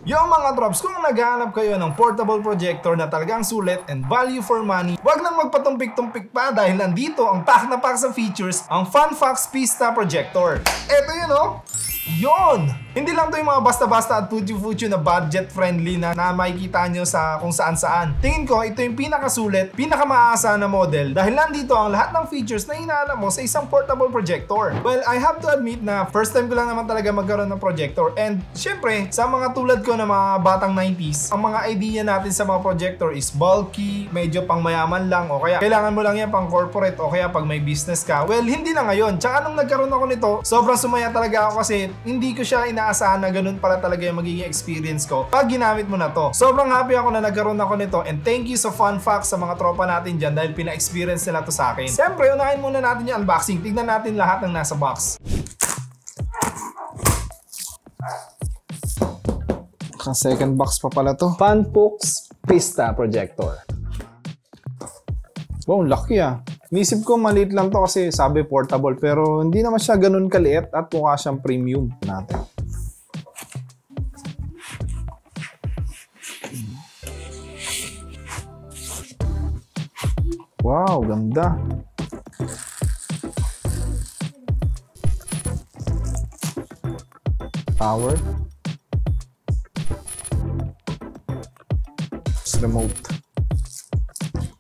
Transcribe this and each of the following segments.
Yung mga drops, kung naghahanap kayo ng portable projector na talagang sulit and value for money, wag nang magpatumpik-tumpik pa dahil nandito ang pack na pack sa features, ang FunFox Pista Projector. Eto yun oh! Yon! Hindi lang to yung mga basta-basta at futyo-futyo na budget-friendly na makikita nyo sa kung saan-saan. Tingin ko, ito yung pinakasulit, pinakamaasa na model dahil nandito ang lahat ng features na hinahanap mo sa isang portable projector. Well, I have to admit na first time ko lang naman talaga magkaroon ng projector and syempre, sa mga tulad ko na mga batang 90s, ang mga idea natin sa mga projector is bulky, medyo pang mayaman lang o kaya kailangan mo lang yan pang corporate o kaya pag may business ka. Well, hindi na ngayon. Tsaka nung nagkaroon ako nito, sobrang sumaya talaga ako kasi hindi ko siya inaasahan na ganun pala talaga yung magiging experience ko pag ginamit mo na to. Sobrang happy ako na nagkaroon ako nito and thank you sa FunFox sa mga tropa natin dyan dahil pina-experience nila to sa akin. Siyempre, unahin muna natin yung unboxing. Tignan natin lahat ng nasa box. Second box pa pala to. FunFox Pista Projector. Wow, laki ah. Nisip ko maliit lang to kasi sabi portable pero hindi naman siya ganun kaliit at mukha siyang premium natin. Wow, ganda. Power. Remote.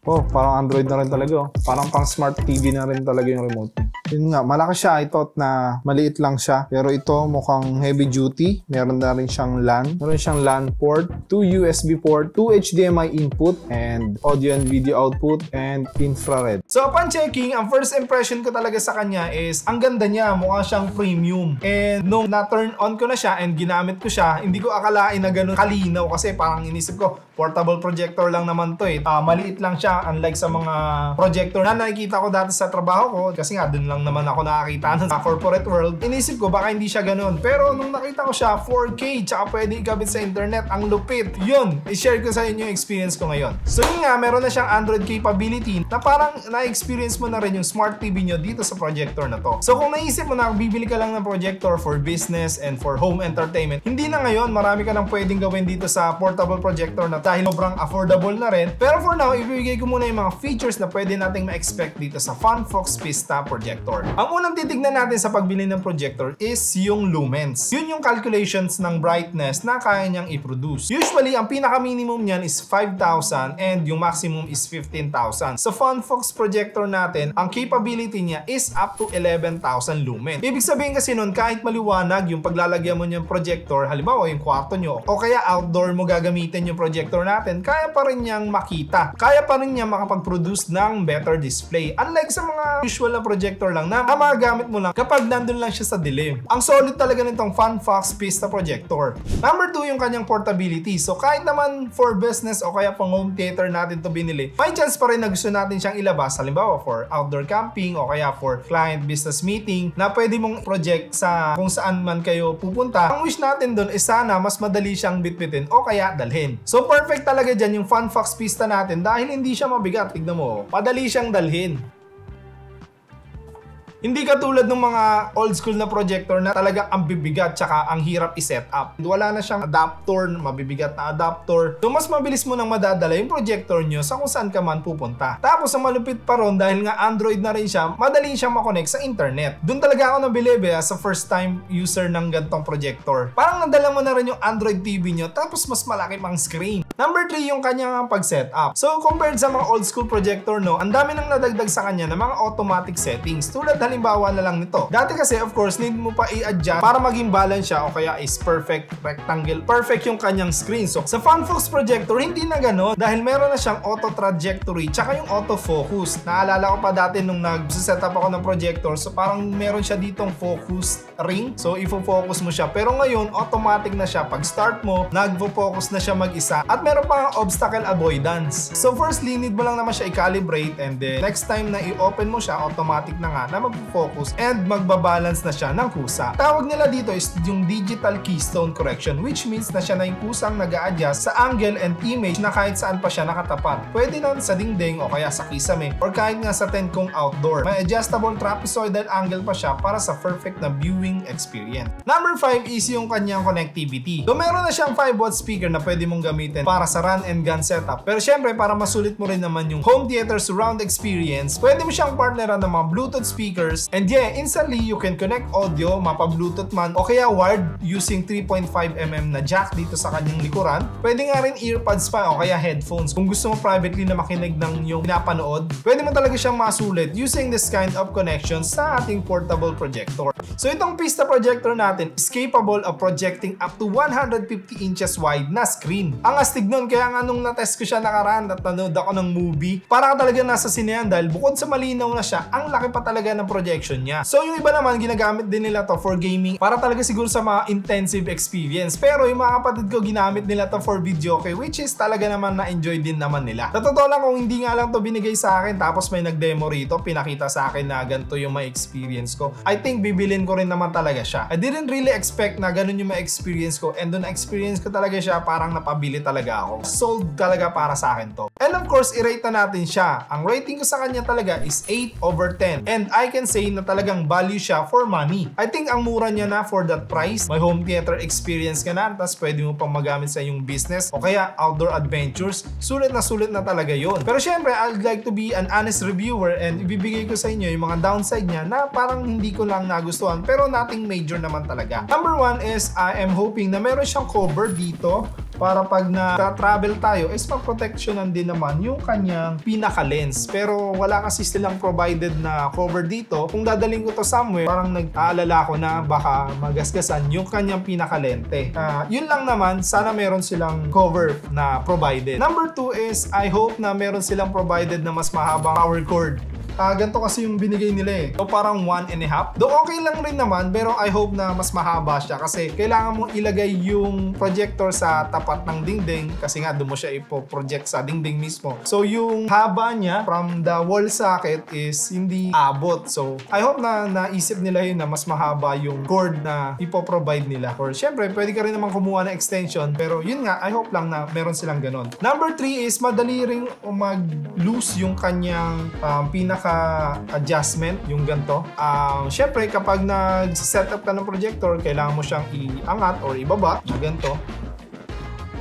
Oh, parang Android na rin talaga. Oh. Parang pang smart TV na rin talaga yung remote niya. Yun nga, malaki siya. I thought na maliit lang siya. Pero ito mukhang heavy duty. Meron na rin siyang LAN. Meron siyang LAN port, 2 USB port, 2 HDMI input, and audio and video output, and infrared. So upon checking, ang first impression ko talaga sa kanya is ang ganda niya. Mukha siyang premium. And nung na-turn on ko na siya and ginamit ko siya, hindi ko akalain na ganun kalinaw kasi parang inisip ko, portable projector lang naman to eh. Maliit lang siya unlike sa mga projector na nakikita ko dati sa trabaho ko kasi nga dun lang naman ako nakakita sa corporate world. Inisip ko baka hindi siya ganun. Pero nung nakita ko siya 4K tsaka pwede ikabit sa internet, ang lupit. Yun, i-share ko sa inyo yung experience ko ngayon. So yun nga, meron na siyang Android capability na parang na-experience mo na rin yung smart TV nyo dito sa projector na to. So kung naisip mo na bibili ka lang ng projector for business and for home entertainment, hindi na ngayon. Marami ka nang pwedeng gawin dito sa portable projector na dahil sobrang affordable na rin. Pero for now, ibibigay ko muna yung mga features na pwede nating ma-expect dito sa FunFox Pista Projector. Ang unang titignan natin sa pagbili ng projector is yung lumens. Yun yung calculations ng brightness na kaya niyang i-produce. Usually, ang pinaka-minimum niyan is 5,000 and yung maximum is 15,000. Sa FunFox projector natin, ang capability niya is up to 11,000 lumen. Ibig sabihin kasi nun, kahit maliwanag yung paglalagyan mo niyang projector, halimbawa yung kwarto nyo, o kaya outdoor mo gagamitin yung projector natin, kaya pa rin niyang makita. Kaya pa rin niya makapag-produce ng better display. Unlike sa mga usual na projector lang na magagamit mo lang kapag nandun lang siya sa dilim. Ang solid talaga nitong FunFox Pista Projector. Number 2, yung kanyang portability. So kahit naman for business o kaya pang home theater natin to binili, may chance pa rin na gusto natin siyang ilabas. Halimbawa for outdoor camping o kaya for client business meeting na pwede mong project sa kung saan man kayo pupunta. Ang wish natin dun is sana mas madali siyang bitbitin o kaya dalhin. So perfect talaga dyan yung FunFox Pista natin dahil hindi siya mabigat. Tignan mo, padali siyang dalhin. Hindi katulad ng mga old school na projector na talagang ang bibigat tsaka ang hirap i-set up. Wala na siyang adapter, mabibigat na adapter. So mas mabilis mo nang madadala yung projector nyo sa kung saan ka man pupunta. Tapos ang malupit pa ron dahil nga Android na rin siya, madali siyang makonect sa internet. Doon talaga ako nabilib as a first time user ng gantong projector. Parang nadala mo na rin yung Android TV nyo tapos mas malaki pang screen. Number 3, yung kanyang pag-set up. So compared sa mga old school projector, no, ang dami nang nadagdag sa kanya ng mga automatic settings. Tulad halimbawa na lang nito. Dati kasi of course need mo pa i-adjust para maging balance siya o kaya is perfect rectangle. Perfect yung kanyang screen. So sa FunFox projector hindi na gano'n dahil meron na siyang auto trajectory tsaka yung auto focus. Naalala ko pa dati nung nag-set up ako ng projector, so parang meron siya ditong focus ring. So ifo-focus mo siya. Pero ngayon automatic na siya. Pag start mo, nagfo-focus na siya mag-isa. At meron pang obstacle avoidance. So firstly, need mo lang naman siya i-calibrate, and then next time na i-open mo siya, automatic na nga na mag-focus and magbabalance na siya ng kusa. Tawag nila dito is yung digital keystone correction, which means na siya na yung kusang nag-a-adjust sa angle and image na kahit saan pa siya nakatapat. Pwede na sa dingding o kaya sa kisame or kahit nga sa tent kung outdoor. May adjustable trapezoidal angle pa siya para sa perfect na viewing experience. Number 5 is yung kanyang connectivity. So meron na siyang 5-watt speaker na pwede mong gamitin para sa run and gun setup. Pero syempre, para masulit mo rin naman yung home theater surround experience, pwede mo siyang partneran ng mga Bluetooth speakers, and yeah, instantly you can connect audio, mapa-Bluetooth man o kaya wired using 3.5mm na jack dito sa kanyang likuran. Pwede nga rin earpods pa o kaya headphones. Kung gusto mo privately na makinig ng yung pinapanood, pwede mo talaga siyang masulit using this kind of connection sa ating portable projector. So itong Pista projector natin is capable of projecting up to 150 inches wide na screen. Ang astig nun, kaya nga nung na-test ko siya nakaraan at nanood ako ng movie, para ka talaga nasa sinehan dahil bukod sa malinaw na siya, ang laki pa talaga ng projection niya. So yung iba naman, ginagamit din nila to for gaming para talaga siguro sa mga intensive experience. Pero yung mga kapatid ko, ginamit nila to for video, okay, which is talaga naman na-enjoy din naman nila. Sa totoo lang, kung hindi nga lang to binigay sa akin tapos may nag-demo rito, pinakita sa akin na ganito yung may experience ko, I think bibilin ko rin naman talaga siya. I didn't really expect na ganun yung ma-experience ko, and doon na-experience ko talaga siya, parang napabili talaga ako. Sold talaga para sa akin to. And of course, i-rate na natin siya. Ang rating ko sa kanya talaga is 8/10. And I can say na talagang value siya for money. I think ang mura niya na for that price. May home theater experience ka na, tapos pwede mo pang magamit sa iyong business o kaya outdoor adventures. Sulit na talaga yon. Pero syempre, I'd like to be an honest reviewer and ibibigay ko sa inyo yung mga downside niya na parang hindi ko lang nagustuhan, pero nothing major naman talaga. Number 1 is I am hoping na meron siyang cover dito para pag na-travel tayo is mag-protectionan din naman yung kanyang pinaka-lens. Pero wala kasi silang provided na cover dito. Kung dadaling ko to somewhere, parang nag-aalala ko na baka magasgasan yung kanyang pinaka-lente. Yun lang naman, sana meron silang cover na provided. Number 2 is I hope na meron silang provided na mas mahabang power cord. Ganito kasi yung binigay nila eh. So parang 1.5. Though okay lang rin naman, pero I hope na mas mahaba siya kasi kailangan mong ilagay yung projector sa tapat ng dingding kasi nga doon mo siya ipo-project sa dingding mismo. So yung haba niya from the wall socket is hindi abot. So I hope na naisip nila yun na mas mahaba yung cord na ipo-provide nila. Or syempre, pwede ka rin naman kumuha ng extension, pero yun nga, I hope lang na meron silang ganon. Number 3 is madali ring mag-loose yung kanyang adjustment, yung ganito. Syempre, kapag nag-setup ka ng projector, kailangan mo siyang iangat or ibaba na ganito.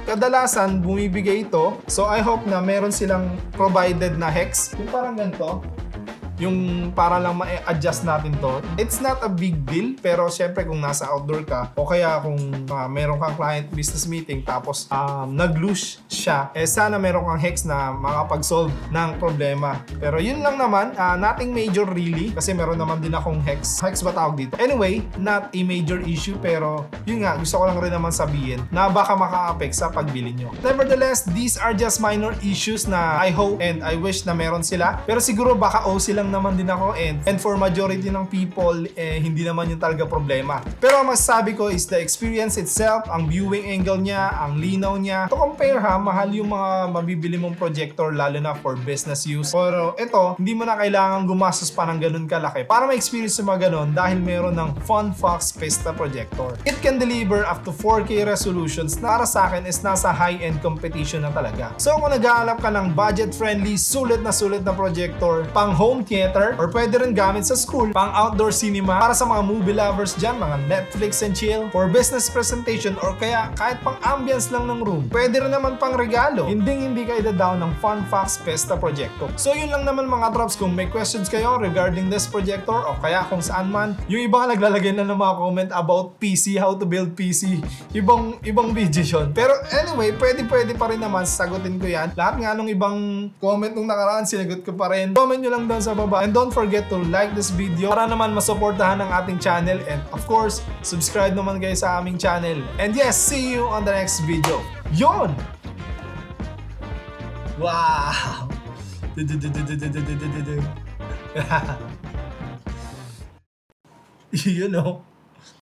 Kadalasan, bumibigay ito. So, I hope na meron silang provided na hex. Yung parang ganito. Yung para lang ma-adjust natin to. It's not a big deal, pero syempre kung nasa outdoor ka o kaya kung meron kang client business meeting tapos nag-loose siya, sana meron kang hex na makapag-solve ng problema. Pero yun lang naman, nothing major really kasi meron naman din akong hex. Hex ba tawag dito? Anyway, not a major issue, pero yun nga, gusto ko lang rin naman sabihin na baka maka-affect sa pagbili nyo. Nevertheless, these are just minor issues na I hope and I wish na meron sila. Pero siguro baka lang naman din ako, and for majority ng people, hindi naman yung talaga problema. Pero ang masasabi ko is the experience itself, ang viewing angle niya, ang linaw niya. To compare mahal yung mga mabibili mong projector lalo na for business use. Pero ito, hindi mo na kailangan gumastos pa ng ganun kalaki para ma-experience yung mga ganun dahil meron ng Funfox Pista projector. It can deliver up to 4K resolutions na para sa akin is nasa high-end competition na talaga. So kung nag-aalap ka ng budget-friendly, sulit na projector, pang home theater, or pwede rin gamit sa school, pang outdoor cinema, para sa mga movie lovers dyan, mga Netflix and chill, for business presentation, or kaya kahit pang ambience lang ng room. Pwede rin naman pang regalo. Hindi ka ida-down ng Funfox Pista projector. So yun lang naman mga drops. Kung may questions kayo regarding this projector o kaya kung saan man, yung iba nga naglalagay na ng mga comment about PC, how to build PC. Ibang video yun. Pero anyway, pwede pa rin naman, sagutin ko yan. Lahat nga nung ibang comment nung nakaraan, sinagot ko pa rin. Comment nyo lang down sa baba. And don't forget to like this video para naman masuportahan ang ating channel. And of course, subscribe naman guys sa aming channel. And yes, see you on the next video. Yon! Wow! You know?